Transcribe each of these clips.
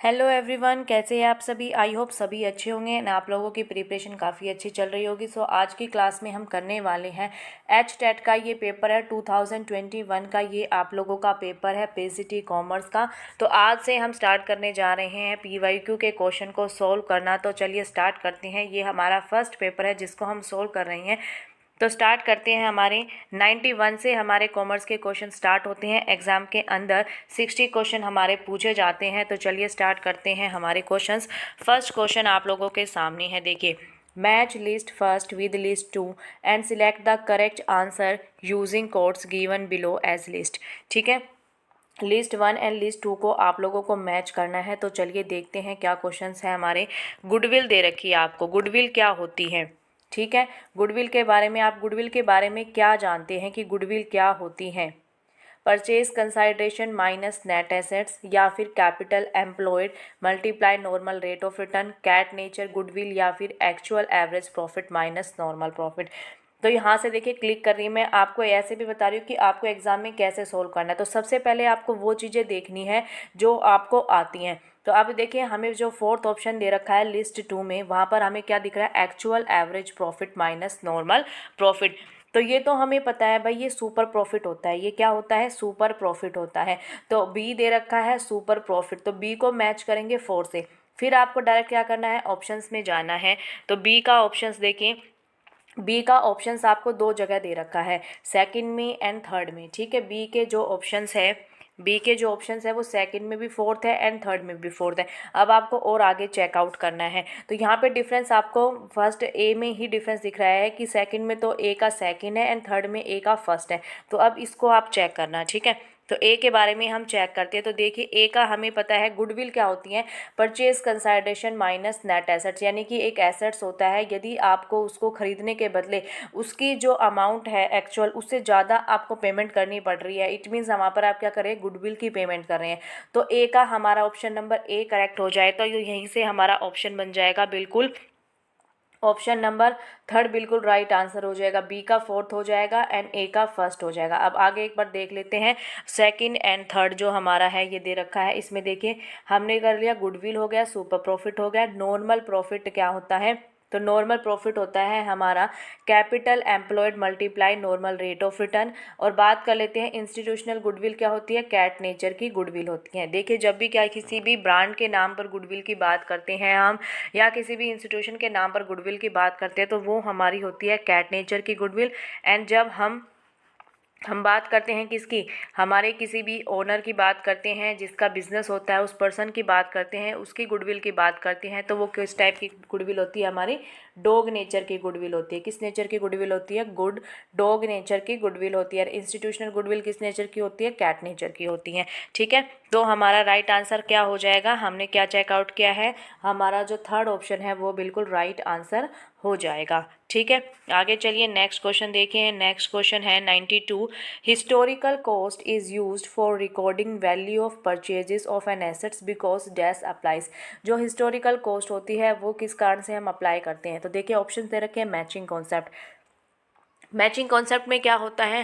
Hello everyone, कैसे हैं आप सभी। आई होप सभी अच्छे होंगे एंड आप लोगों की प्रिपरेशन काफ़ी अच्छी चल रही होगी। सो आज की क्लास में हम करने वाले हैं एच टेट का ये पेपर है 2021 का। ये आप लोगों का पेपर है पीसीटी कॉमर्स का। तो आज से हम स्टार्ट करने जा रहे हैं पीवाईक्यू के क्वेश्चन को सोल्व करना। तो चलिए स्टार्ट करते हैं। ये हमारा फर्स्ट पेपर है जिसको हम सोल्व कर रहे हैं। तो स्टार्ट करते हैं। हमारे 91 से हमारे कॉमर्स के क्वेश्चन स्टार्ट होते हैं। एग्ज़ाम के अंदर 60 क्वेश्चन हमारे पूछे जाते हैं। तो चलिए स्टार्ट करते हैं हमारे क्वेश्चंस। फर्स्ट क्वेश्चन आप लोगों के सामने है, देखिए। Match list first with list 2 and select the correct answer using codes given below as list. ठीक है, लिस्ट 1 एंड लिस्ट 2 को आप लोगों को मैच करना है। तो चलिए देखते हैं क्या क्वेश्चंस है हमारे। गुडविल दे रखी है आपको। गुडविल क्या होती है, ठीक है। गुडविल के बारे में आप गुडविल के बारे में क्या जानते हैं कि गुडविल क्या होती है। Purchase consideration minus net assets, या फिर capital employed multiply normal rate of return, cat nature goodwill, या फिर actual average profit minus normal profit. तो यहाँ से देखिए क्लिक कर रही हूँ। मैं आपको ऐसे भी बता रही हूँ कि आपको एग्जाम में कैसे सोल्व करना है। तो सबसे पहले आपको वो चीज़ें देखनी है जो आपको आती हैं। तो अब देखिए हमें जो फोर्थ ऑप्शन दे रखा है लिस्ट 2 में, वहाँ पर हमें क्या दिख रहा है, actual average profit minus normal profit. तो ये तो हमें पता है भाई, ये सुपर प्रॉफिट होता है। ये क्या होता है, सुपर प्रॉफिट होता है। तो बी दे रखा है सुपर प्रॉफिट, तो बी को मैच करेंगे 4 से। फिर आपको डायरेक्ट क्या करना है, ऑप्शंस में जाना है। तो बी का ऑप्शंस देखिए, बी का ऑप्शंस आपको दो जगह दे रखा है, सेकंड में एंड थर्ड में। ठीक है, बी के जो ऑप्शंस है वो सेकंड में भी फोर्थ है एंड थर्ड में भी फोर्थ है। अब आपको और आगे चेकआउट करना है। तो यहाँ पे डिफरेंस आपको फर्स्ट ए में ही डिफरेंस दिख रहा है कि सेकंड में तो ए का सेकंड है एंड थर्ड में ए का फर्स्ट है। तो अब इसको आप चेक करना, ठीक है। तो ए के बारे में हम चेक करते हैं। तो देखिए ए का हमें पता है गुडविल क्या होती है, purchase consideration minus net assets. यानी कि एक एसेट्स होता है, यदि आपको उसको खरीदने के बदले उसकी जो अमाउंट है एक्चुअल उससे ज़्यादा आपको पेमेंट करनी पड़ रही है, इट मीन्स वहाँ पर आप क्या करें, गुडविल की पेमेंट कर रहे हैं। तो ए का हमारा ऑप्शन नंबर ए करेक्ट हो जाए। तो यहीं से हमारा ऑप्शन बन जाएगा बिल्कुल, ऑप्शन नंबर थर्ड बिल्कुल राइट आंसर हो जाएगा। बी का फोर्थ हो जाएगा एंड ए का फर्स्ट हो जाएगा। अब आगे एक बार देख लेते हैं। सेकंड एंड थर्ड जो हमारा है ये दे रखा है, इसमें देखिए हमने कर लिया, गुडविल हो गया, सुपर प्रॉफिट हो गया। नॉर्मल प्रॉफिट क्या होता है, तो नॉर्मल प्रॉफिट होता है हमारा capital employed multiply normal rate of return. और बात कर लेते हैं इंस्टीट्यूशनल गुडविल क्या होती है, कैट नेचर की गुडविल होती है। देखिए जब भी क्या किसी भी ब्रांड के नाम पर गुडविल की बात करते हैं हम, या किसी भी इंस्टीट्यूशन के नाम पर गुडविल की बात करते हैं, तो वो हमारी होती है कैट नेचर की गुडविल। एंड जब हम बात करते हैं किसकी, हमारे किसी भी ओनर की बात करते हैं, जिसका बिजनेस होता है, उस पर्सन की बात करते हैं, उसकी गुडविल की बात करते हैं, तो वो किस टाइप की गुडविल होती है, हमारी डॉग नेचर की गुडविल होती है। किस नेचर की गुडविल होती है, गुड डॉग नेचर की गुडविल होती है। इंस्टीट्यूशनल गुडविल किस नेचर की होती है, कैट नेचर की होती है। ठीक है, तो हमारा राइट आंसर क्या हो जाएगा, हमने क्या चेकआउट किया है, हमारा जो थर्ड ऑप्शन है वो बिल्कुल राइट आंसर हो जाएगा। ठीक है, आगे चलिए नेक्स्ट क्वेश्चन देखिए। नेक्स्ट क्वेश्चन है 92। Historical cost is used for recording value of purchases of an assets because dash applies. जो हिस्टोरिकल कॉस्ट होती है वो किस कारण से हम अप्लाई करते हैं। तो देखिए ऑप्शन दे रखे हैं, मैचिंग कॉन्सेप्ट। मैचिंग कॉन्सेप्ट में क्या होता है,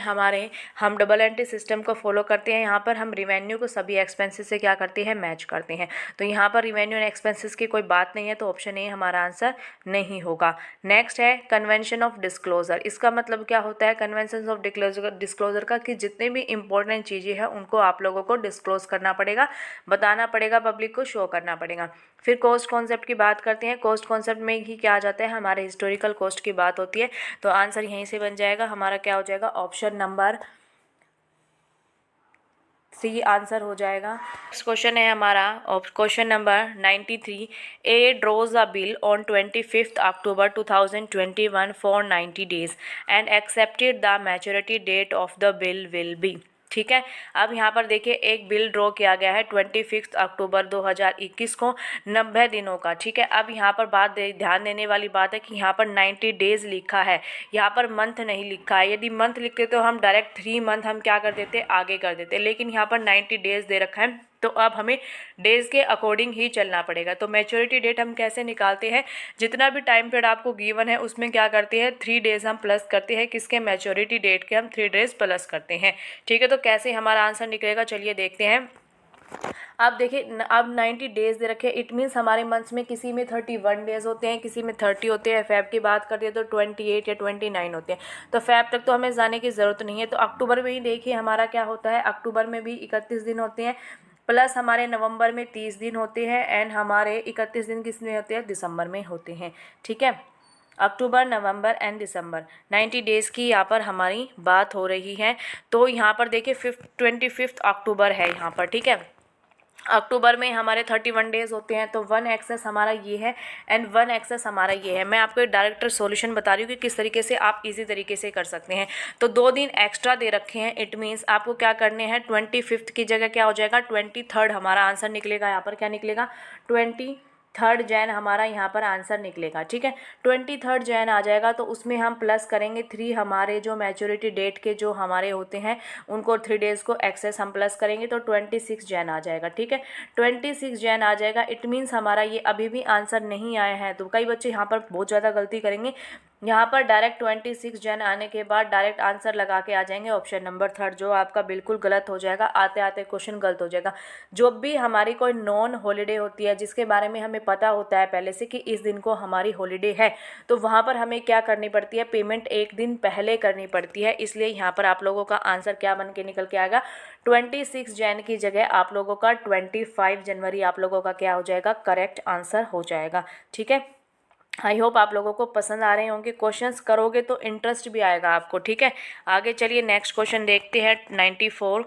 हम डबल एंट्री सिस्टम को फॉलो करते हैं। यहाँ पर हम रिवेन्यू को सभी एक्सपेंसेस से क्या करते हैं, मैच करते हैं। तो यहाँ पर रिवेन्यू एंड एक्सपेंसेस की कोई बात नहीं है, तो ऑप्शन ए हमारा आंसर नहीं होगा। नेक्स्ट है कन्वेंशन ऑफ डिस्क्लोजर। इसका मतलब क्या होता है, कन्वेंशन ऑफ डिस्क्लोजर का कि जितने भी इंपॉर्टेंट चीज़ें हैं उनको आप लोगों को डिस्क्लोज करना पड़ेगा, बताना पड़ेगा, पब्लिक को शो करना पड़ेगा। फिर कॉस्ट कॉन्सेप्ट की बात करते हैं। कॉस्ट कॉन्सेप्ट में ही क्या आ जाता है, हमारे हिस्टोरिकल कॉस्ट की बात होती है। तो आंसर यहीं से बन जाएगा, हमारा क्या हो जाएगा, ऑप्शन नंबर सी आंसर हो जाएगा। नेक्स्ट क्वेश्चन है हमारा question number 93। A draws a bill on 25 October 2021 for 90 days and accepted the maturity date of the bill will be. ठीक है, अब यहाँ पर देखिए एक बिल ड्रॉ किया गया है 25 अक्टूबर 2021 को, 90 दिनों का। ठीक है, अब यहाँ पर ध्यान देने वाली बात है कि यहाँ पर 90 डेज लिखा है, यहाँ पर मंथ नहीं लिखा है। यदि मंथ लिखते तो हम डायरेक्ट 3 मंथ हम क्या कर देते, आगे कर देते, लेकिन यहाँ पर 90 डेज दे रखा है। तो अब हमें डेज के अकॉर्डिंग ही चलना पड़ेगा। तो मैच्योरिटी डेट हम कैसे निकालते हैं, जितना भी टाइम पीरियड आपको गिवन है उसमें क्या करते हैं, 3 डेज हम प्लस करते हैं, किसके, मैच्योरिटी डेट के हम 3 डेज प्लस करते हैं। ठीक है, तो कैसे हमारा आंसर निकलेगा, चलिए देखते हैं। अब देखिए अब 90 डेज़ दे रखे, इट मीन्स हमारे मंथ्स में किसी में 31 डेज़ होते हैं, किसी में 30 होते हैं। फ़ैब की बात करते हैं तो 28 या 29 होते हैं। तो फ़ैब तक तो हमें जाने की ज़रूरत नहीं है। तो अक्टूबर में ही देखिए हमारा क्या होता है, अक्टूबर में भी 31 दिन होते हैं, प्लस हमारे नवंबर में 30 दिन होते हैं, एंड हमारे 31 दिन किस में होते हैं, दिसंबर में होते हैं। ठीक है, अक्टूबर, नवंबर एंड दिसंबर 90 डेज़ की यहाँ पर हमारी बात हो रही है। तो यहाँ पर देखिए 25 अक्टूबर है यहाँ पर। ठीक है, अक्टूबर में हमारे 31 डेज़ होते हैं। तो 1 एक्सेस हमारा ये है एंड 1 एक्सेस हमारा ये है। मैं आपको एक डायरेक्ट सॉल्यूशन बता रही हूँ कि किस तरीके से आप इजी तरीके से कर सकते हैं। तो 2 दिन एक्स्ट्रा दे रखे हैं, इट मीन्स आपको क्या करने हैं, 25 की जगह क्या हो जाएगा, 23 हमारा आंसर निकलेगा। यहाँ पर क्या निकलेगा, 23 जैन हमारा यहाँ पर आंसर निकलेगा। ठीक है, 23 जैन आ जाएगा। तो उसमें हम प्लस करेंगे 3 हमारे जो मैच्योरिटी डेट के जो हमारे होते हैं उनको 3 डेज़ को एक्सेस हम प्लस करेंगे तो 26 जैन आ जाएगा। ठीक है, 26 जैन आ जाएगा। इट मीन्स हमारा ये अभी भी आंसर नहीं आया है। तो कई बच्चे यहाँ पर बहुत ज़्यादा गलती करेंगे, यहाँ पर डायरेक्ट 26 जन आने के बाद डायरेक्ट आंसर लगा के आ जाएंगे ऑप्शन नंबर 3, जो आपका बिल्कुल गलत हो जाएगा। आते आते क्वेश्चन गलत हो जाएगा। जो भी हमारी कोई नॉन हॉलीडे होती है जिसके बारे में हमें पता होता है पहले से कि इस दिन को हमारी हॉलीडे है, तो वहाँ पर हमें क्या करनी पड़ती है, पेमेंट एक दिन पहले करनी पड़ती है। इसलिए यहाँ पर आप लोगों का आंसर क्या बन के निकल के आएगा, 26 जैन की जगह आप लोगों का 25 जनवरी आप लोगों का क्या हो जाएगा, करेक्ट आंसर हो जाएगा। ठीक है, आई होप आप लोगों को पसंद आ रहे होंगे। क्वेश्चंस करोगे तो इंटरेस्ट भी आएगा आपको। ठीक है, आगे चलिए नेक्स्ट क्वेश्चन देखते हैं। 94,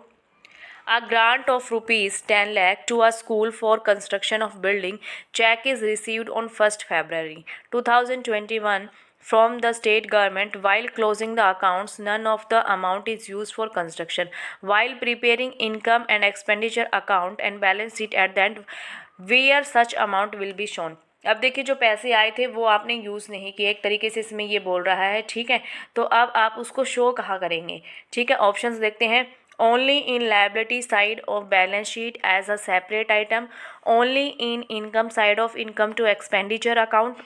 a grant of rupees 10 lakh to a school for construction of building check is received on 1st February 2021 from the state government. While closing the accounts, none of the amount is used for construction. While preparing income and expenditure account and balance sheet at the end, where such amount will be shown. अब देखिए जो पैसे आए थे वो आपने use नहीं किए, एक तरीके से इसमें ये बोल रहा है। ठीक है, तो अब आप उसको शो कहाँ करेंगे। ठीक है, ऑप्शंस देखते हैं। only in liability side of balance sheet as a separate item, only in income side of income to expenditure account,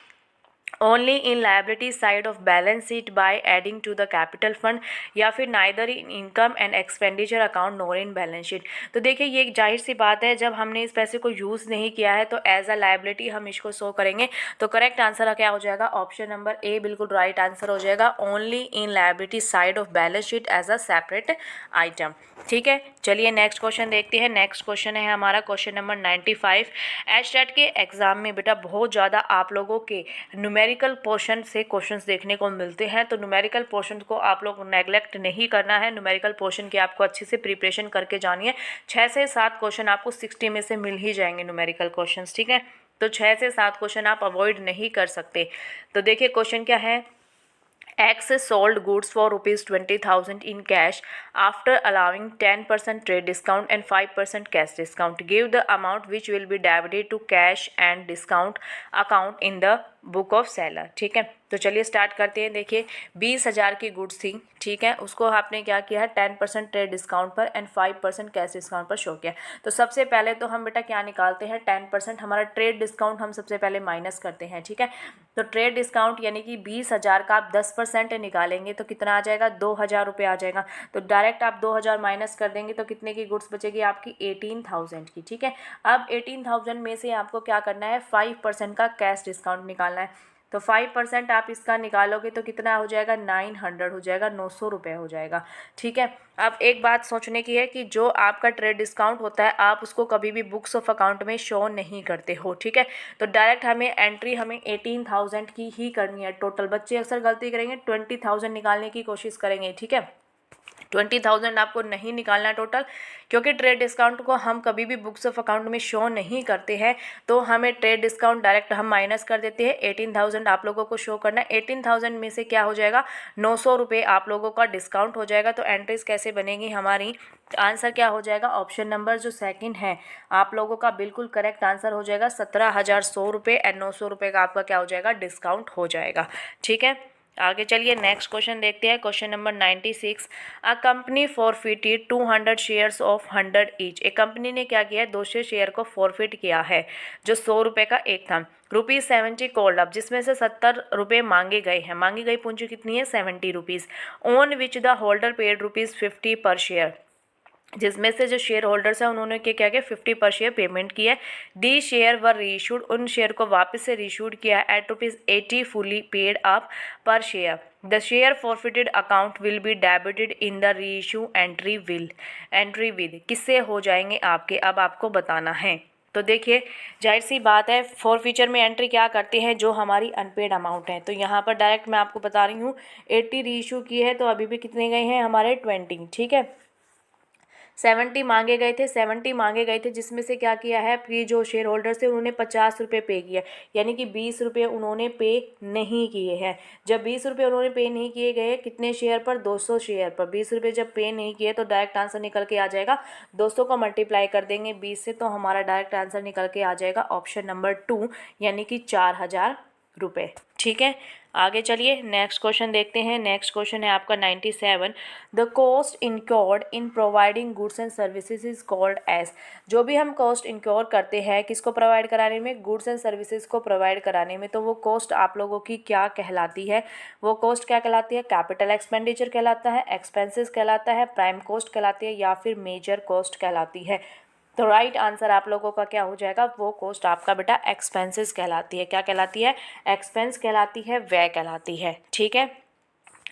only in liability side of balance sheet by adding to the capital fund, या फिर neither in income and expenditure account nor in balance sheet। तो देखिए ये एक जाहिर सी बात है, जब हमने इस पैसे को यूज़ नहीं किया है तो एज अ लाइबिलिटी हम इसको शो करेंगे। तो करेक्ट आंसर क्या हो जाएगा, ऑप्शन नंबर ए बिल्कुल राइट आंसर हो जाएगा, only in liability side of balance sheet as a separate item. ठीक है, चलिए नेक्स्ट क्वेश्चन देखते हैं। नेक्स्ट क्वेश्चन है हमारा क्वेश्चन नंबर 95। एचटेट के एग्जाम में बेटा बहुत ज़्यादा आप लोगों के न्यूमेरिकल पोर्शन से क्वेश्चंस देखने को मिलते हैं। तो न्यूमेरिकल पोर्शन को आप लोग नेगलेक्ट नहीं करना है। न्यूमेरिकल पोर्शन की आपको अच्छे से प्रिपरेशन करके जानी है। 6 से 7 क्वेश्चन आपको 60 में से मिल ही जाएंगे न्यूमेरिकल क्वेश्चंस। ठीक है, तो 6 से 7 क्वेश्चन आप अवॉइड नहीं कर सकते। तो देखिए क्वेश्चन क्या है, X sold goods for rupees 20,000 in cash after allowing 10% trade discount and 5% cash discount. Give the amount which will be debited to cash and discount account in the book of seller. ठीक है, तो चलिए start करते हैं। देखिए 20,000 की goods थी। ठीक है, उसको आपने क्या किया है, 10% ट्रेड डिस्काउंट पर एंड 5% कैश डिस्काउंट पर शो किया। तो सबसे पहले तो हम बेटा क्या निकालते हैं, 10% हमारा ट्रेड डिस्काउंट हम सबसे पहले माइनस करते हैं। ठीक है, तो ट्रेड डिस्काउंट यानी कि 20,000 का आप 10% निकालेंगे तो कितना आ जाएगा, 2,000 रुपये आ जाएगा। तो डायरेक्ट आप 2,000 माइनस कर देंगे तो कितने की गुड्स बचेगी आपकी, 18,000 की। ठीक है, अब 18,000 में से आपको क्या करना है, 5% का कैश डिस्काउंट निकालना है। तो 5% आप इसका निकालोगे तो कितना हो जाएगा, 900 हो जाएगा, 900 रुपये हो जाएगा। ठीक है, अब एक बात सोचने की है कि जो आपका ट्रेड डिस्काउंट होता है आप उसको कभी भी बुक्स ऑफ अकाउंट में शो नहीं करते हो। ठीक है, तो डायरेक्ट हमें एंट्री हमें 18,000 की ही करनी है टोटल। बच्चे अक्सर गलती करेंगे, 20,000 निकालने की कोशिश करेंगे। ठीक है, 20,000 आपको नहीं निकालना टोटल, क्योंकि ट्रेड डिस्काउंट को हम कभी भी बुक्स ऑफ अकाउंट में शो नहीं करते हैं। तो हमें ट्रेड डिस्काउंट डायरेक्ट हम माइनस कर देते हैं। 18,000 आप लोगों को शो करना है। 18,000 में से क्या हो जाएगा, 900 रुपये आप लोगों का डिस्काउंट हो जाएगा। तो एंट्रीज कैसे बनेगी हमारी, आंसर क्या हो जाएगा, ऑप्शन नंबर जो सेकंड है आप लोगों का बिल्कुल करेक्ट आंसर हो जाएगा, 17,100 रुपये एंड 900 रुपये का आपका क्या हो जाएगा, डिस्काउंट हो जाएगा। ठीक है, आगे चलिए नेक्स्ट क्वेश्चन देखते हैं। Question number 96। A company forfeited 200 shares of 100 each. एक कंपनी ने क्या किया है, 200 शेयर को फॉरफिट किया है जो 100 रुपये का एक था। ₹70 कॉल्ड अप, जिसमें से 70 रुपये मांगे गए हैं। मांगी गई पूंजी कितनी है, 70 rupees. On which the holder paid ₹50 पर शेयर। जिसमें से जो शेयर होल्डर्स हैं उन्होंने क्या किया 50 पर शेयर पेमेंट की है। दी शेयर वर रीइशूड, उन शेयर को वापस से रीइशूड किया है एट ₹80 फुली पेड अप पर share. The share forfeited account will be debited in the reissue entry with किससे हो जाएंगे आपके, अब आपको बताना है। तो देखिए जाहिर सी बात है फॉर फ्यूचर में एंट्री क्या करते हैं, जो हमारी अनपेड अमाउंट है। तो यहाँ पर डायरेक्ट मैं आपको बता रही हूँ 80 रीइशू की है तो अभी भी कितने गए हैं हमारे 20, ठीक है। 70 मांगे गए थे जिसमें से क्या किया है कि जो शेयर होल्डर्स थे उन्होंने 50 रुपये पे किया, यानी कि 20 रुपये उन्होंने पे नहीं किए हैं। जब 20 रुपये उन्होंने पे नहीं किए गए कितने शेयर पर, 200 शेयर पर 20 रुपये जब पे नहीं किए तो डायरेक्ट आंसर निकल के आ जाएगा 200 को मल्टीप्लाई कर देंगे 20 से तो हमारा डायरेक्ट आंसर निकल के आ जाएगा ऑप्शन नंबर 2 यानी कि 4000 रुपये, ठीक है। आगे चलिए नेक्स्ट क्वेश्चन देखते हैं। नेक्स्ट क्वेश्चन है आपका 97। The cost incurred in providing goods and services is called as, जो भी हम कॉस्ट इनक्योर करते हैं किसको प्रोवाइड कराने में, गुड्स एंड सर्विसेज को प्रोवाइड कराने में, तो वो कॉस्ट आप लोगों की क्या कहलाती है, वो कॉस्ट क्या कहलाती है, कैपिटल एक्सपेंडिचर कहलाता है, एक्सपेंसेस कहलाता है, प्राइम कॉस्ट कहलाती है या फिर मेजर कॉस्ट कहलाती है। तो राइट आंसर आप लोगों का क्या हो जाएगा, वो कॉस्ट आपका बेटा एक्सपेंसेस कहलाती है। क्या कहलाती है, एक्सपेंस कहलाती है, व्यय कहलाती है, ठीक है।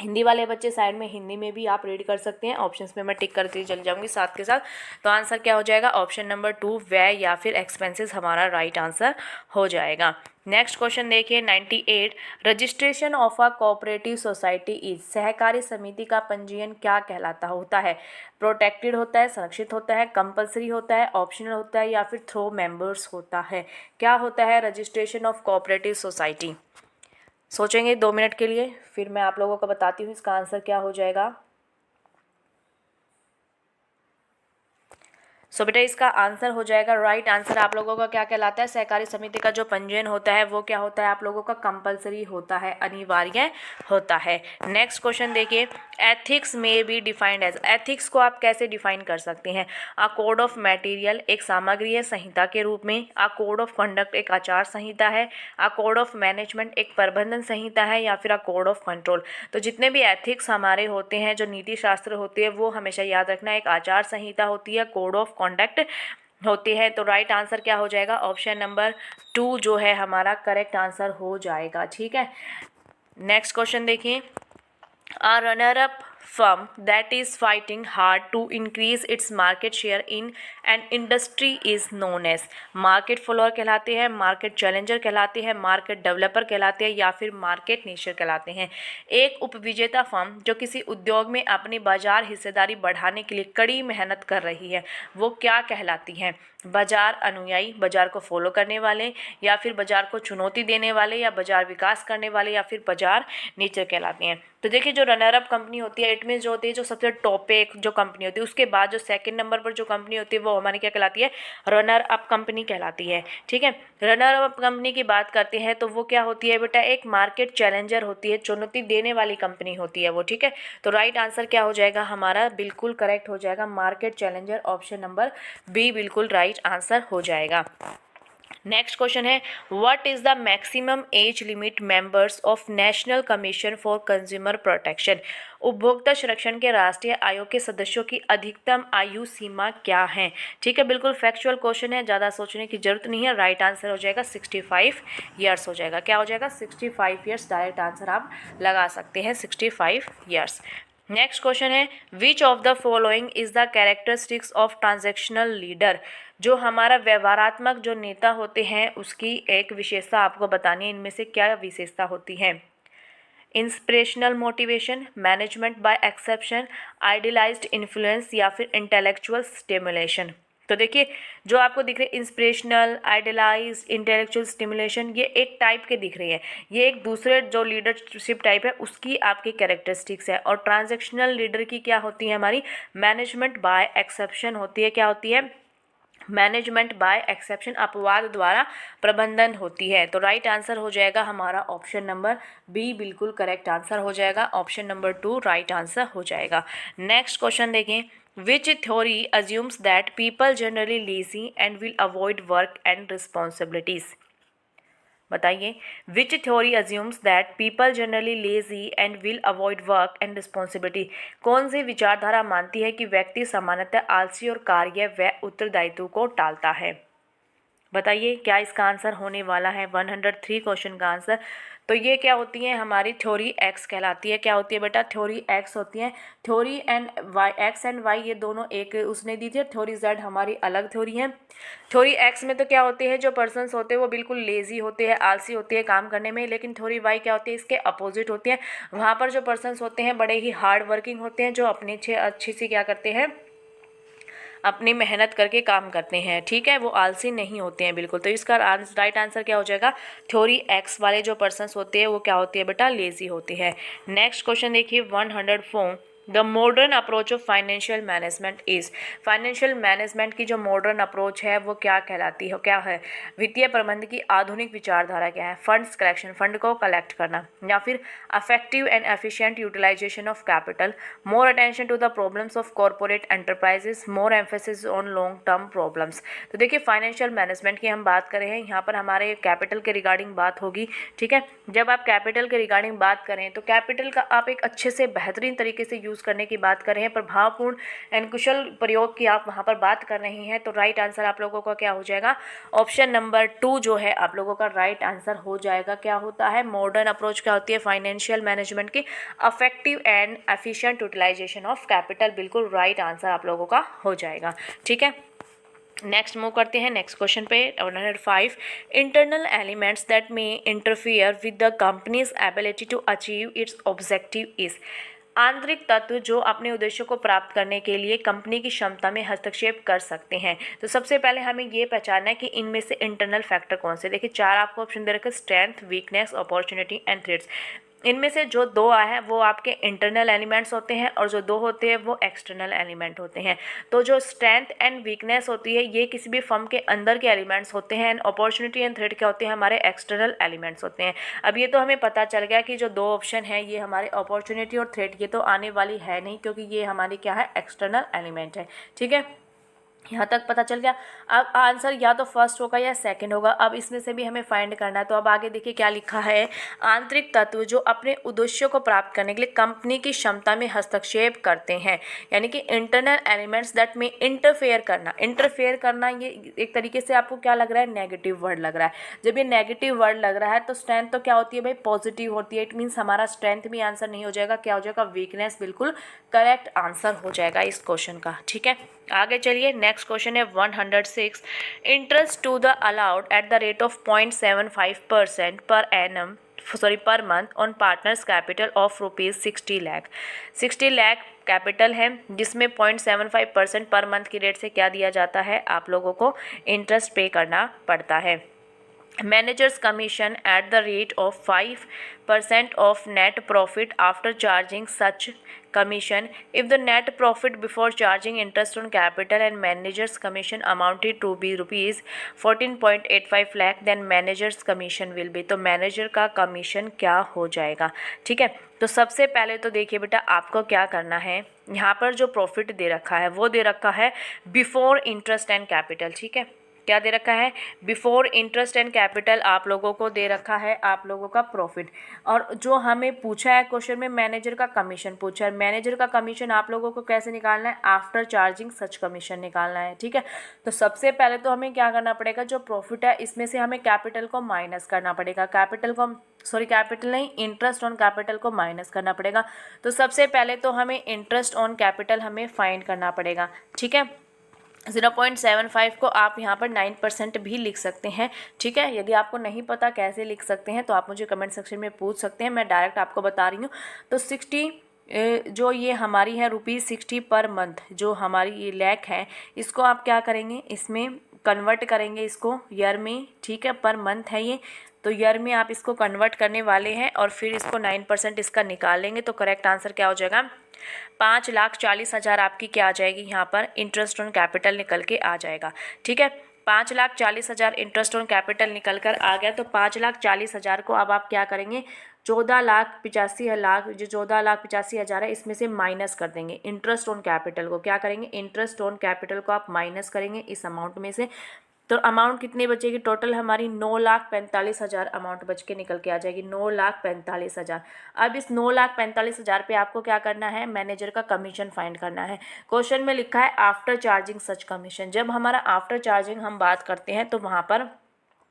हिंदी वाले बच्चे साइड में हिंदी में भी आप रीड कर सकते हैं, ऑप्शंस में मैं टिक करती चली जाऊंगी साथ के साथ। तो आंसर क्या हो जाएगा, ऑप्शन नंबर 2 व्यय या फिर एक्सपेंसेस हमारा राइट आंसर हो जाएगा। नेक्स्ट क्वेश्चन देखिए 98। Registration of a cooperative society is, सहकारी समिति का पंजीयन क्या कहलाता होता है, प्रोटेक्टेड होता है, संरक्षित होता है, कंपलसरी होता है, ऑप्शनल होता है या फिर थ्रो मेंबर्स होता है। क्या होता है रजिस्ट्रेशन ऑफ कोऑपरेटिव सोसाइटी, सोचेंगे 2 मिनट के लिए, फिर मैं आप लोगों को बताती हूँ इसका आंसर क्या हो जाएगा। सो बेटा इसका आंसर हो जाएगा, राइट आंसर आप लोगों का क्या कहलाता है, सहकारी समिति का जो पंजीयन होता है वो क्या होता है आप लोगों का, कंपलसरी होता है, अनिवार्य होता है। नेक्स्ट क्वेश्चन देखिए, एथिक्स में बी डिफाइंड एज, एथिक्स को आप कैसे डिफाइन कर सकते हैं, अ कोड ऑफ मटेरियल एक सामग्री है संहिता के रूप में, अ कोड ऑफ कंडक्ट एक आचार संहिता है, अ कोड ऑफ मैनेजमेंट एक प्रबंधन संहिता है या फिर अ कोड ऑफ कंट्रोल। तो जितने भी एथिक्स हमारे होते हैं, जो नीति शास्त्र होती है, वो हमेशा याद रखना एक आचार संहिता होती है, कोड ऑफ कॉन्डक्ट होती है। तो राइट आंसर क्या हो जाएगा, ऑप्शन नंबर 2 जो है हमारा करेक्ट आंसर हो जाएगा, ठीक है। नेक्स्ट क्वेश्चन देखिए, a runner-up firm that is fighting hard to increase its market share in an industry is known as, market follower कहलाते हैं, मार्केट चैलेंजर कहलाते हैं, मार्केट डेवलपर कहलाते हैं या फिर मार्केट नीशर कहलाते हैं। एक उपविजेता फर्म जो किसी उद्योग में अपनी बाजार हिस्सेदारी बढ़ाने के लिए कड़ी मेहनत कर रही है वो क्या कहलाती है, बाजार अनुयायी, बाजार को फॉलो करने वाले या फिर बाजार को चुनौती देने वाले या बाजार विकास करने वाले या फिर बाजार नीचे कहलाते हैं। तो देखिए जो रनर अप कंपनी होती है इट मीन जो होती है जो सबसे टॉप पे जो कंपनी होती है, उसके बाद जो सेकंड नंबर पर जो कंपनी होती है वो हमारी क्या कहलाती है, रनर अप कंपनी कहलाती है, ठीक है। रनर अप कंपनी की बात करते हैं तो वो क्या होती है बेटा, एक मार्केट चैलेंजर होती है, चुनौती देने वाली कंपनी होती है वो, ठीक है। तो राइट आंसर क्या हो जाएगा हमारा, बिल्कुल करेक्ट हो जाएगा market challenger, option number B बिल्कुल राइट आंसर हो जाएगा। नेक्स्ट क्वेश्चन है, what is the maximum age limit members of national commission for consumer protection, उपभोक्ता संरक्षण के राष्ट्रीय आयोग के सदस्यों की अधिकतम आयु सीमा क्या है, ठीक है। बिल्कुल फैक्चुअल क्वेश्चन है, ज़्यादा सोचने की जरूरत नहीं है, राइट आंसर हो जाएगा 65 ईयर्स हो जाएगा। क्या हो जाएगा, 65 ईयर्स, डायरेक्ट आंसर आप लगा सकते हैं 65 ईयर्स। नेक्स्ट क्वेश्चन है, which of the following is the characteristics of transactional leader, जो हमारा व्यवहारात्मक जो नेता होते हैं उसकी एक विशेषता आपको बतानी है, इनमें से क्या विशेषता होती है, inspirational motivation, management by exception, idealised influence या फिर इंटेलेक्चुअल स्टिमुलेशन। तो देखिए जो आपको दिख रहे हैं इंस्पिरेशनल, आइडियलाइज्ड, इंटेलेक्चुअल स्टिमुलेशन, ये एक टाइप के दिख रही है, ये एक दूसरे जो लीडरशिप टाइप है उसकी आपकी कैरेक्टरिस्टिक्स है। और ट्रांजैक्शनल लीडर की क्या होती है हमारी, मैनेजमेंट बाय एक्सेप्शन होती है, क्या होती है, मैनेजमेंट बाय एक्सेप्शन, अपवाद द्वारा प्रबंधन होती है। तो राइट आंसर हो जाएगा हमारा ऑप्शन नंबर बी बिल्कुल करेक्ट आंसर हो जाएगा, ऑप्शन नंबर 2 राइट आंसर हो जाएगा। नेक्स्ट क्वेश्चन देखें, which theory assumes that people generally lazy and will avoid work and responsibilities, बताइए। Which theory assumes that people generally lazy and will avoid work and responsibility. कौन सी विचारधारा मानती है कि व्यक्ति सामान्यतः आलसी और कार्य व उत्तरदायित्व को टालता है। बताइए क्या इसका आंसर होने वाला है 103 क्वेश्चन का आंसर। तो ये क्या होती है, हमारी थ्योरी एक्स कहलाती है। क्या होती है बेटा, थ्योरी एक्स होती है। Theory and Y, X and Y ये दोनों एक उसने दी थी, और थ्योरी जेड हमारी अलग थ्योरी है। थ्योरी एक्स में तो क्या होते हैं, जो पर्सन्स होते हैं वो बिल्कुल लेजी होते हैं, आलसी होते हैं काम करने में। लेकिन थ्योरी वाई क्या होती है, इसके अपोजिट होती है। वहाँ पर जो पर्सन्स होते हैं बड़े ही हार्ड वर्किंग होते हैं, जो अपने अच्छी सी क्या करते हैं, अपनी मेहनत करके काम करते हैं। ठीक है, वो आलसी नहीं होते हैं बिल्कुल। तो इसका राइट आंसर क्या हो जाएगा, थ्योरी एक्स वाले जो पर्सन्स होते हैं वो क्या होती है बेटा, लेजी होती है। नेक्स्ट क्वेश्चन देखिए 104। The modern approach of financial management is. Financial management की जो मॉडर्न अप्रोच है वो क्या कहलाती है, क्या है। वित्तीय प्रबंधन की आधुनिक विचारधारा क्या है, फंड्स कलेक्शन, फंड को कलेक्ट करना, या फिर effective and efficient utilisation of capital, more attention to the problems of corporate enterprises, more emphasis on long term problems. तो देखिए फाइनेंशियल मैनेजमेंट की हम बात कर रहे हैं, यहाँ पर हमारे कैपिटल के रिगार्डिंग बात होगी। ठीक है, जब आप कैपिटल के रिगार्डिंग बात करें तो कैपिटल का आप एक अच्छे से बेहतरीन तरीके से यूज़ करने की बात कर रहे हैं, प्रभावपूर्ण एंड कुशल प्रयोग की आप वहाँ पर बात कर रहे हैं। तो राइट आंसर आप लोगों का क्या हो जाएगा, ऑप्शन नंबर 2 जो है आप लोगों का राइट आंसर हो जाएगा। क्या होता है, मॉडर्न अप्रोच क्या होती है फाइनेंशियल मैनेजमेंट की, effective and efficient utilisation of capital. बिल्कुल राइट आंसर आप लोगों का हो जाएगा। ठीक है, नेक्स्ट मूव करते हैं नेक्स्ट क्वेश्चन पे 105। Internal elements that may interfere with the company's ability to achieve its objective is. आंतरिक तत्व जो अपने उद्देश्यों को प्राप्त करने के लिए कंपनी की क्षमता में हस्तक्षेप कर सकते हैं। तो सबसे पहले हमें ये पहचानना है कि इनमें से इंटरनल फैक्टर कौन से। देखिए 4 आपको ऑप्शन दे रखे, strength, weakness, opportunity and threats. इनमें से जो 2 आए हैं वो आपके इंटरनल एलिमेंट्स होते हैं, और जो 2 होते हैं वो एक्सटर्नल एलिमेंट होते हैं। तो जो स्ट्रेंथ एंड वीकनेस होती है ये किसी भी फर्म के अंदर के एलिमेंट्स होते हैं, एंड अपॉर्चुनिटी एंड थ्रेट क्या होते हैं, हमारे एक्सटर्नल एलिमेंट्स होते हैं। अब ये तो हमें पता चल गया कि जो 2 ऑप्शन है ये हमारे अपॉर्चुनिटी और थ्रेट ये तो आने वाली है नहीं, क्योंकि ये हमारी क्या है, एक्सटर्नल एलिमेंट है। ठीक है, यहाँ तक पता चल गया। अब आंसर या तो फर्स्ट होगा या सेकंड होगा। अब इसमें से भी हमें फाइंड करना है। तो अब आगे देखिए क्या लिखा है, आंतरिक तत्व जो अपने उद्देश्यों को प्राप्त करने के लिए कंपनी की क्षमता में हस्तक्षेप करते हैं, यानी कि इंटरनल एलिमेंट्स दैट में इंटरफेयर करना। इंटरफेयर करना ये एक तरीके से आपको क्या लग रहा है, नेगेटिव वर्ड लग रहा है। जब ये नेगेटिव वर्ड लग रहा है तो स्ट्रेंथ तो क्या होती है भाई, पॉजिटिव होती है। इट मीन्स हमारा स्ट्रेंथ भी आंसर नहीं हो जाएगा, क्या हो जाएगा, वीकनेस बिल्कुल करेक्ट आंसर हो जाएगा इस क्वेश्चन का। ठीक है, आगे चलिए नेक्स्ट क्वेश्चन है 106। Interest to the allowed at the rate of 0.75% per month on partners capital of ₹60 lakh. 60 lakh capital है जिसमें 0.75% पर मंथ की रेट से क्या दिया जाता है, आप लोगों को इंटरेस्ट पे करना पड़ता है। Managers commission at the rate of 5% of net profit after charging such commission. If the net profit before charging interest on capital and managers commission amounted to be rupees 14.85 lakh, then managers commission will be। तो manager का commission क्या हो जाएगा। ठीक है, तो सबसे पहले तो देखिए बेटा आपको क्या करना है, यहाँ पर जो प्रॉफिट दे रखा है वो दे रखा है बिफोर इंटरेस्ट एंड कैपिटल। ठीक है, क्या दे रखा है, बिफोर इंटरेस्ट एंड कैपिटल आप लोगों को दे रखा है आप लोगों का प्रॉफिट। और जो हमें पूछा है क्वेश्चन में मैनेजर का कमीशन पूछा है, मैनेजर का कमीशन आप लोगों को कैसे निकालना है, आफ्टर चार्जिंग सच कमीशन निकालना है। ठीक है, तो सबसे पहले तो हमें क्या करना पड़ेगा, जो प्रॉफिट है इसमें से हमें कैपिटल को माइनस करना पड़ेगा, कैपिटल नहीं, इंटरेस्ट ऑन कैपिटल को माइनस करना पड़ेगा। तो सबसे पहले तो हमें इंटरेस्ट ऑन कैपिटल हमें फाइंड करना पड़ेगा। ठीक है, 0.75 को आप यहाँ पर 9% भी लिख सकते हैं। ठीक है, यदि आपको नहीं पता कैसे लिख सकते हैं तो आप मुझे कमेंट सेक्शन में पूछ सकते हैं, मैं डायरेक्ट आपको बता रही हूँ। तो 60 जो ये हमारी है ₹60 पर मंथ जो हमारी ये लाख है, इसको आप क्या करेंगे, इसमें कन्वर्ट करेंगे इसको ईयर में। ठीक है, पर मंथ है ये, तो ईयर में आप इसको कन्वर्ट करने वाले हैं और फिर इसको 9% इसका निकाल लेंगे। तो करेक्ट आंसर क्या हो जाएगा, 5,40,000 आपकी क्या आ जाएगी, यहाँ पर इंटरेस्ट ऑन कैपिटल निकल के आ जाएगा। ठीक है, 5,40,000 इंटरेस्ट ऑन कैपिटल निकल कर आ गया। तो 5,40,000 को अब आप क्या करेंगे, 14,85,000 जो 14,85,000 है इसमें से माइनस कर देंगे इंटरेस्ट ऑन कैपिटल को। क्या करेंगे, इंटरेस्ट ऑन कैपिटल को आप माइनस करेंगे इस अमाउंट में से। तो अमाउंट कितनी बचेगी, टोटल हमारी 9,45,000 अमाउंट बच के निकल के आ जाएगी, 9,45,000। अब इस 9,45,000 पे आपको क्या करना है, मैनेजर का कमीशन फाइंड करना है। क्वेश्चन में लिखा है आफ्टर चार्जिंग सच कमीशन। जब हमारा आफ्टर चार्जिंग हम बात करते हैं तो वहाँ पर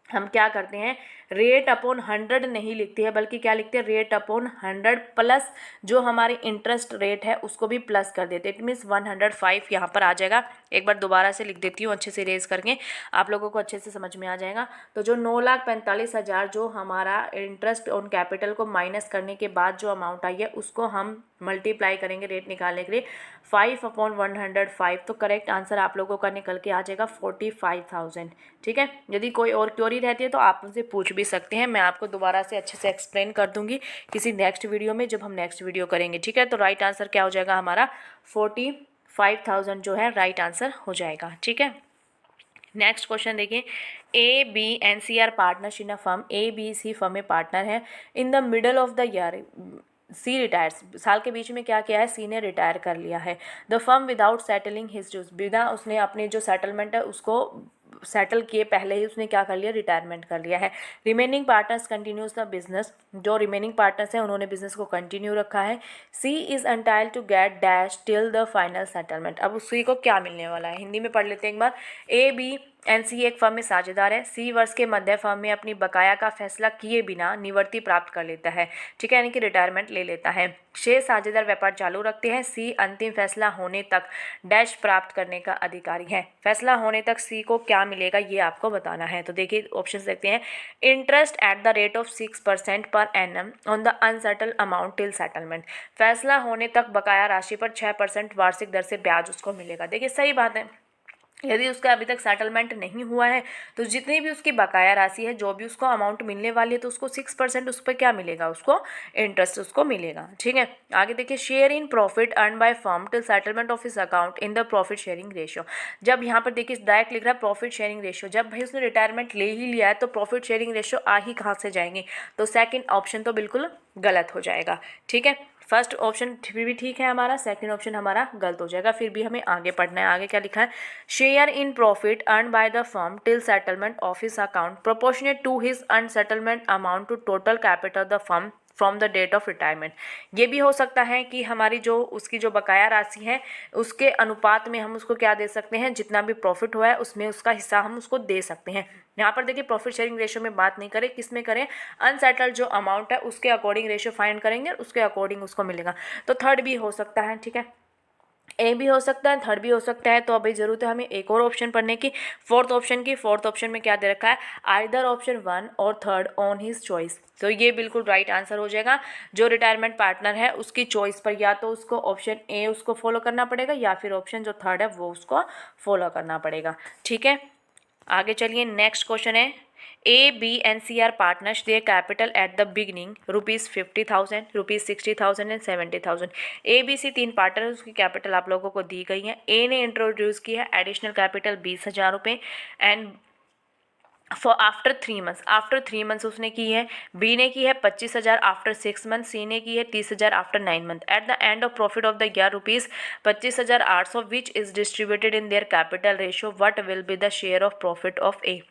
हम क्या करते हैं, रेट अपॉन 100 नहीं लिखते हैं, बल्कि क्या लिखते हैं, रेट अपॉन 100 प्लस जो हमारी इंटरेस्ट रेट है उसको भी प्लस कर देते हैं। इट मीन्स 105 यहाँ पर आ जाएगा। एक बार दोबारा से लिख देती हूँ अच्छे से रेज करके, आप लोगों को अच्छे से समझ में आ जाएगा। तो जो 9,45,000 जो हमारा इंटरेस्ट ऑन कैपिटल को माइनस करने के बाद जो अमाउंट आई है उसको हम मल्टीप्लाई करेंगे रेट निकालने के लिए 5/105। तो करेक्ट आंसर आप लोगों का निकल के आ जाएगा 45,000। ठीक है, यदि कोई और क्वेरी रहती है तो आप मुझसे पूछ भी सकते हैं, मैं आपको दोबारा से अच्छे से एक्सप्लेन कर दूंगी किसी नेक्स्ट वीडियो में, जब हम नेक्स्ट वीडियो करेंगे। ठीक है, तो राइट आंसर क्या हो जाएगा हमारा 45,000 जो है राइट आंसर हो जाएगा। ठीक है, नेक्स्ट क्वेश्चन देखिए, A B and C are partners in a firm. A B C firm में पार्टनर है। In the middle of the year C retires, साल के बीच में क्या किया है, सी ने रिटायर कर लिया है। The firm without settling his dues, बिना उसने अपने जो सेटलमेंट है उसको सेटल किए पहले ही उसने क्या कर लिया, रिटायरमेंट कर लिया है। Remaining partners continues the business, जो रिमेनिंग पार्टनर्स हैं उन्होंने बिजनेस को कंटिन्यू रखा है। C is entitled to get dash till the final settlement. अब उसी को क्या मिलने वाला है, हिंदी में पढ़ लेते हैं एक बार। ए बी एन सी एक फर्म में साझेदार है। सी वर्ष के मध्य फर्म में अपनी बकाया का फैसला किए बिना निवृत्ति प्राप्त कर लेता है। ठीक है, यानी कि रिटायरमेंट ले लेता है। 6 साझेदार व्यापार चालू रखते हैं। सी अंतिम फैसला होने तक डैश प्राप्त करने का अधिकारी है। फैसला होने तक सी को क्या मिलेगा ये आपको बताना है। तो देखिए ऑप्शन देखते हैं। Interest eight the rate of 6% per annum on the unsettled amount till settlement. फैसला होने तक बकाया राशि पर 6% वार्षिक दर से ब्याज उसको मिलेगा। देखिए सही बात है, यदि उसका अभी तक सेटलमेंट नहीं हुआ है तो जितनी भी उसकी बकाया राशि है, जो भी उसको अमाउंट मिलने वाली है, तो उसको 6% उस पर क्या मिलेगा, उसको इंटरेस्ट उसको मिलेगा। ठीक है, आगे देखिए, share in profit earn by firm till settlement of his account in the profit sharing ratio. जब यहाँ पर देखिए डायरेक्ट लिख रहा है प्रॉफिट शेयरिंग रेशियो, जब भाई उसने रिटायरमेंट ले ही लिया है तो प्रॉफिट शेयरिंग रेशियो आ ही कहाँ से जाएंगे, तो सेकेंड ऑप्शन तो बिल्कुल गलत हो जाएगा। ठीक है, फर्स्ट ऑप्शन फिर भी ठीक है हमारा, सेकंड ऑप्शन हमारा गलत हो जाएगा। फिर भी हमें आगे पढ़ना है। आगे क्या लिखा है, share in profit earn by the firm till settlement of his account proportionate to his unsettlement amount to total capital the firm from the date of retirement. ये भी हो सकता है कि हमारी जो उसकी जो बकाया राशि है उसके अनुपात में हम उसको क्या दे सकते हैं, जितना भी प्रॉफिट हुआ है उसमें उसका हिस्सा हम उसको दे सकते हैं। यहाँ पर देखिए प्रॉफिट शेयरिंग रेशियो में बात नहीं करें, किस में करें, अनसेटल्ड जो अमाउंट है उसके अकॉर्डिंग रेशियो फाइंड करेंगे, उसके अकॉर्डिंग उसको मिलेगा। तो थर्ड भी हो सकता है। ठीक है, ए भी हो सकता है, थर्ड भी हो सकता है। तो अभी जरूरत है हमें एक और ऑप्शन पढ़ने की, फोर्थ ऑप्शन की। फोर्थ ऑप्शन में क्या दे रखा है, आइदर ऑप्शन 1 और थर्ड ऑन हिज चॉइस। तो ये बिल्कुल राइट आंसर हो जाएगा। जो रिटायरमेंट पार्टनर है उसकी चॉइस पर या तो उसको ऑप्शन ए उसको फॉलो करना पड़ेगा या फिर ऑप्शन जो थर्ड है वो उसको फॉलो करना पड़ेगा। ठीक है, आगे चलिए, नेक्स्ट क्वेश्चन है, A B and C are partners their capital at the beginning ₹50,000, ₹60,000 and 70,000। A B C 3 partner, उसकी कैपिटल आप लोगों को दी गई है। ए ने इंट्रोड्यूस की है एडिशनल कैपिटल 20,000 रुपये एंड फॉर आफ्टर 3 मंथ्स उसने की है। बी ने की है 25,000 आफ्टर 6 मंथ। सी ने की है 30,000 after 9 month. At the end of profit of the year ₹25,800 which is distributed in their capital ratio, what will be the share of profit of A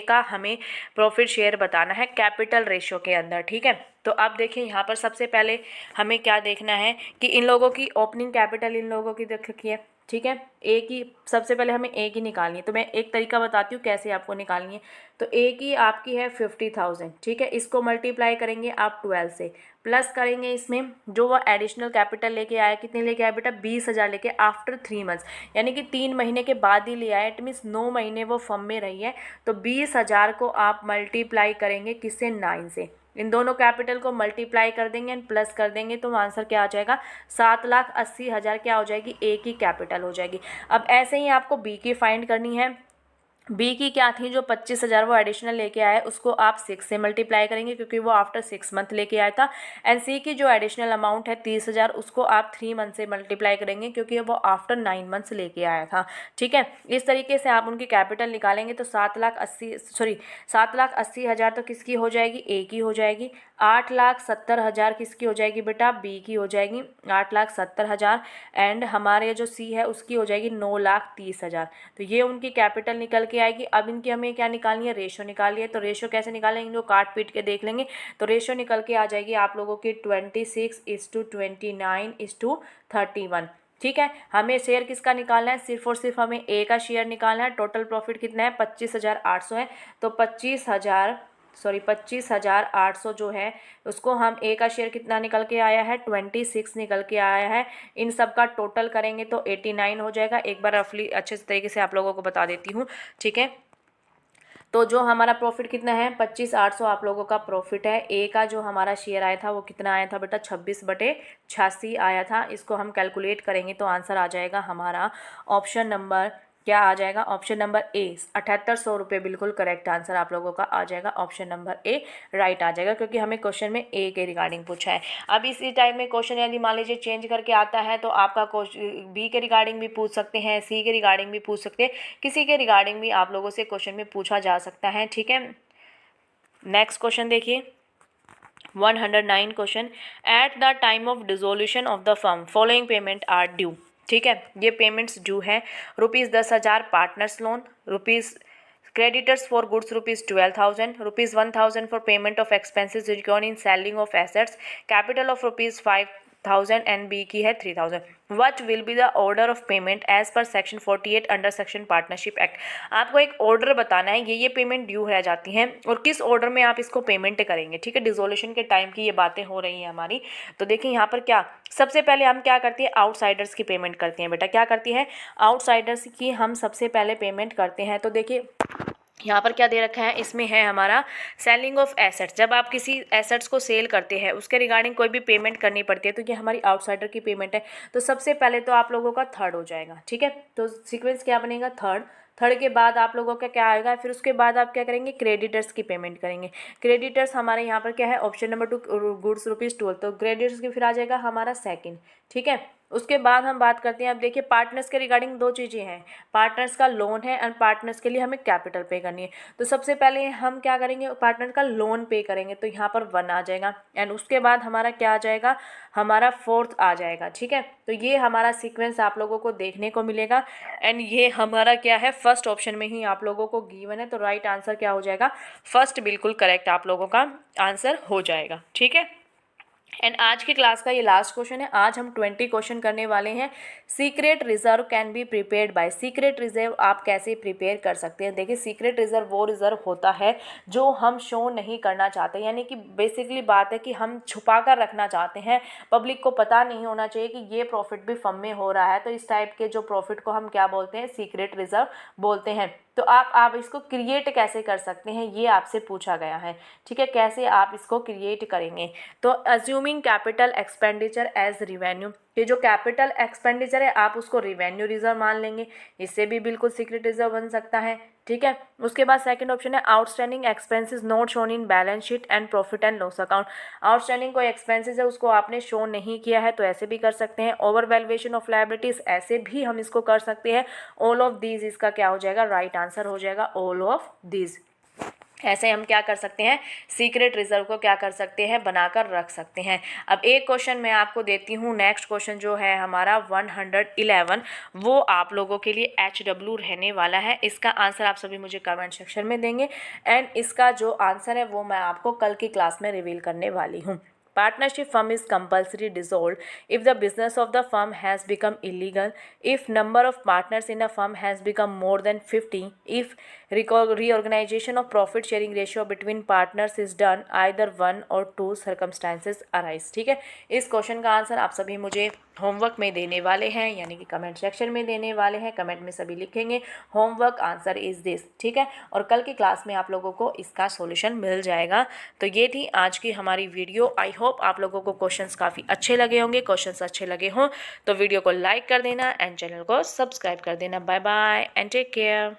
का हमें प्रॉफिट शेयर बताना है कैपिटल रेशियो के अंदर। ठीक है, तो अब देखिए यहाँ पर सबसे पहले हमें क्या देखना है कि इन लोगों की ओपनिंग कैपिटल इन लोगों की देख रखी है। ठीक है, ए की सबसे पहले हमें ए की निकालनी है। तो मैं एक तरीका बताती हूँ कैसे आपको निकालनी है। तो ए की आपकी है 50,000। ठीक है, इसको मल्टीप्लाई करेंगे आप 12 से, प्लस करेंगे इसमें जो वो एडिशनल कैपिटल लेके आया, कितने लेके आया बेटा, 20,000 लेके आफ्टर 3 मंथ्स, यानी कि 3 महीने के बाद ही ले आया। इट मीन्स 9 महीने वो फर्म में रही है। तो 20,000 को आप मल्टीप्लाई करेंगे किससे, 9 से। इन दोनों कैपिटल को मल्टीप्लाई कर देंगे एंड प्लस कर देंगे तो आंसर क्या आ जाएगा, 7,80,000 क्या हो जाएगी, ए की कैपिटल हो जाएगी। अब ऐसे ही आपको बी की फाइंड करनी है। बी की क्या थी, जो 25,000 वो एडिशनल लेके आया है उसको आप 6 से मल्टीप्लाई करेंगे क्योंकि वो आफ्टर 6 मंथ लेके आया था। एंड सी की जो एडिशनल अमाउंट है 30,000 उसको आप 3 मंथ से मल्टीप्लाई करेंगे क्योंकि वो आफ्टर 9 मंथ्स लेके आया था। ठीक है, इस तरीके से आप उनकी कैपिटल निकालेंगे तो 7,80,000 तो किसकी हो जाएगी, ए की हो जाएगी। 8,70,000 किसकी हो जाएगी बेटा, बी की हो जाएगी 8,70,000। एंड हमारे जो सी है उसकी हो जाएगी 9,30,000। तो ये उनकी कैपिटल निकल के आएगी। अब इनकी हमें क्या निकालनी है, रेशो निकालनी है। तो रेशो कैसे निकालेंगे, इनको काट पीट के देख लेंगे। तो रेशो निकल के आ जाएगी आप लोगों की 26:29:31। ठीक है, हमें शेयर किसका निकालना है, सिर्फ और सिर्फ हमें ए का शेयर निकालना है। टोटल प्रॉफिट कितना है, 25,800 है। तो 25,800 जो है उसको हम ए का शेयर कितना निकल के आया है, 26 निकल के आया है। इन सब का टोटल करेंगे तो 89 हो जाएगा। एक बार रफली अच्छे तरीके से आप लोगों को बता देती हूँ। ठीक है, तो जो हमारा प्रॉफिट कितना है, 25,800 आप लोगों का प्रॉफिट है। ए का जो हमारा शेयर आया था वो कितना आया था बेटा, 26/86 आया था। इसको हम कैलकुलेट करेंगे तो आंसर आ जाएगा हमारा ऑप्शन नंबर, क्या आ जाएगा, ऑप्शन नंबर ए, 7800 रुपये। बिल्कुल करेक्ट आंसर आप लोगों का आ जाएगा, ऑप्शन नंबर ए राइट आ जाएगा, क्योंकि हमें क्वेश्चन में ए के रिगार्डिंग पूछा है। अब इसी टाइम में क्वेश्चन यदि मान लीजिए चेंज करके आता है तो आपका बी के रिगार्डिंग भी पूछ सकते हैं, सी के रिगार्डिंग भी पूछ सकते हैं, किसी के रिगार्डिंग भी आप लोगों से क्वेश्चन में पूछा जा सकता है। ठीक है, नेक्स्ट क्वेश्चन देखिए, 109 question, at the time of dissolution of the firm following payment are due. ठीक है, ये पेमेंट्स ड्यू है। ₹10,000 partners loan, rupees creditors for goods ₹12,000, ₹1,000 for payment of expenses incurred in selling of assets, capital of ₹5,000 and B की है 3,000. What will be the order of payment as per section 48 under section partnership act. आपको एक order बताना है, ये payment due रह जाती हैं और किस ऑर्डर में आप इसको पेमेंट करेंगे। ठीक है, डिसोल्यूशन के टाइम की ये बातें हो रही हैं हमारी। तो देखिए यहाँ पर क्या, सबसे पहले हम क्या करती है, आउटसाइडर्स की पेमेंट करती हैं बेटा। क्या करती है, आउटसाइडर्स की हम सबसे पहले पेमेंट करते हैं। तो देखिए यहाँ पर क्या दे रखा है, इसमें है हमारा सेलिंग ऑफ एसेट्स। जब आप किसी एसेट्स को सेल करते हैं उसके रिगार्डिंग कोई भी पेमेंट करनी पड़ती है, तो ये हमारी आउटसाइडर की पेमेंट है। तो सबसे पहले तो आप लोगों का थर्ड हो जाएगा। ठीक है, तो सीक्वेंस क्या बनेगा, थर्ड के बाद आप लोगों का क्या आएगा, फिर उसके बाद आप क्या करेंगे, क्रेडिटर्स की पेमेंट करेंगे। क्रेडिटर्स हमारे यहाँ पर क्या है, ऑप्शन नंबर 2 गुड्स ₹12। तो क्रेडिटर्स की फिर आ जाएगा हमारा सेकंड। ठीक है, उसके बाद हम बात करते हैं, अब देखिए पार्टनर्स के रिगार्डिंग दो चीज़ें हैं, पार्टनर्स का लोन है एंड पार्टनर्स के लिए हमें कैपिटल पे करनी है। तो सबसे पहले हम क्या करेंगे, पार्टनर का लोन पे करेंगे, तो यहाँ पर 1 आ जाएगा एंड उसके बाद हमारा क्या आ जाएगा, हमारा 4th आ जाएगा। ठीक है, तो ये हमारा सीक्वेंस आप लोगों को देखने को मिलेगा एंड ये हमारा क्या है, फर्स्ट ऑप्शन में ही आप लोगों को गिवन है। तो राइट आंसर क्या हो जाएगा, फर्स्ट बिल्कुल करेक्ट आप लोगों का आंसर हो जाएगा। ठीक है, एंड आज की क्लास का ये लास्ट क्वेश्चन है। आज हम 20 क्वेश्चन करने वाले हैं। Secret reserve can be prepared by, secret reserve आप कैसे प्रिपेयर कर सकते हैं। देखिए सीक्रेट रिजर्व वो रिजर्व होता है जो हम शो नहीं करना चाहते, यानी कि बेसिकली बात है कि हम छुपा कर रखना चाहते हैं, पब्लिक को पता नहीं होना चाहिए कि ये प्रॉफिट भी फर्म में हो रहा है। तो इस टाइप के जो प्रॉफिट को हम क्या बोलते हैं, सीक्रेट रिजर्व बोलते हैं। तो आप इसको क्रिएट कैसे कर सकते हैं, ये आपसे पूछा गया है। ठीक है, कैसे आप इसको क्रिएट करेंगे। तो assuming capital expenditure as revenue, ये जो कैपिटल एक्सपेंडिचर है आप उसको रिवेन्यू रिजर्व मान लेंगे, इससे भी बिल्कुल सीक्रेट रिजर्व बन सकता है। ठीक है, उसके बाद सेकंड ऑप्शन है outstanding expenses not shown in balance sheet and profit and loss account. Outstanding कोई एक्सपेंसेस है उसको आपने शो नहीं किया है, तो ऐसे भी कर सकते हैं। ओवर वैल्यूएशन ऑफ लायबिलिटीज, ऐसे भी हम इसको कर सकते हैं। ऑल ऑफ दीज इसका क्या हो जाएगा, राइट आंसर हो जाएगा ऑल ऑफ दीज। ऐसे हम क्या कर सकते हैं, सीक्रेट रिजर्व को क्या कर सकते हैं, बनाकर रख सकते हैं। अब एक क्वेश्चन मैं आपको देती हूँ, नेक्स्ट क्वेश्चन जो है हमारा 111, वो आप लोगों के लिए HW रहने वाला है। इसका आंसर आप सभी मुझे कमेंट सेक्शन में देंगे एंड इसका जो आंसर है वो मैं आपको कल की क्लास में रिवील करने वाली हूँ। Partnership firm is compulsory dissolved if the business of the firm has become illegal, if number of partners in a firm has become more than 50, if reorganization of profit sharing ratio between partners is done, either one or two circumstances arise। ठीक है, इस question का answer आप सभी मुझे homework में देने वाले हैं, यानी कि कमेंट सेक्शन में देने वाले हैं। कमेंट में सभी लिखेंगे होमवर्क आंसर इज दिस। ठीक है, और कल की क्लास में आप लोगों को इसका सॉल्यूशन मिल जाएगा। तो ये थी आज की हमारी वीडियो। आई होप आप लोगों को क्वेश्चंस काफ़ी अच्छे लगे होंगे। क्वेश्चंस अच्छे लगे हों तो वीडियो को लाइक कर देना एंड चैनल को सब्सक्राइब कर देना। Bye bye and take care.